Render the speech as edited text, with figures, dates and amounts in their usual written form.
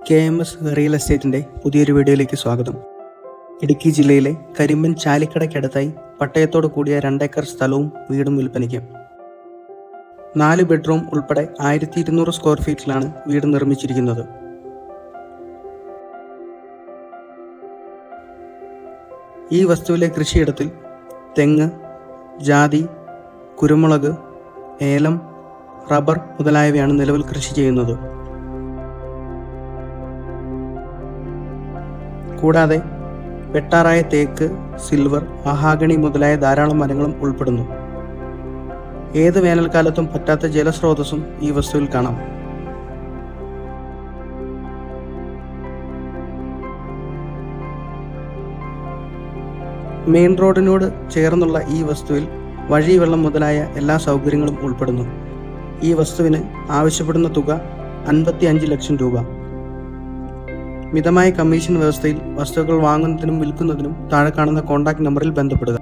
KMS real എസ്റ്റേറ്റിൻ്റെ പുതിയൊരു വീഡിയോയിലേക്ക് സ്വാഗതം. ഇടുക്കി ജില്ലയിലെ കരിമ്പൻ ചാലിക്കടയ്ക്കടുത്തായി പട്ടയത്തോട് കൂടിയ 2 ഏക്കർ സ്ഥലവും വീടും വിൽപ്പനയ്ക്ക്. 4 ബെഡ്റൂം ഉൾപ്പെടെ 1200 സ്ക്വയർ ഫീറ്റിലാണ് വീട് നിർമ്മിച്ചിരിക്കുന്നത്. ഈ വസ്തുവിലെ കൃഷിയിടത്തിൽ തെങ്ങ്, ജാതി, കുരുമുളക്, ഏലം, റബ്ബർ മുതലായവയാണ് നിലവിൽ കൃഷി ചെയ്യുന്നത്. കൂടാതെ വെട്ടാറായ തേക്ക്, സിൽവർ, മഹാഗണി മുതലായ ധാരാളം മരങ്ങളും ഉൾപ്പെടുന്നു. ഏത് വേനൽക്കാലത്തും പറ്റാത്ത ജലസ്രോതസ്സും ഈ വസ്തുവിൽ കാണാം. മെയിൻ റോഡിനോട് ചേർന്നുള്ള ഈ വസ്തുവിൽ വഴി, വെള്ളം മുതലായ എല്ലാ സൗകര്യങ്ങളും ഉൾപ്പെടുന്നു. ഈ വസ്തുവിന് ആവശ്യപ്പെടുന്ന തുക 55 ലക്ഷം രൂപ. മിതമായ കമ്മീഷൻ വ്യവസ്ഥയിൽ വസ്തുക്കൾ വാങ്ങുന്നതിനും വിൽക്കുന്നതിനും താഴെ കാണുന്ന കോൺടാക്ട് നമ്പറിൽ ബന്ധപ്പെടുക.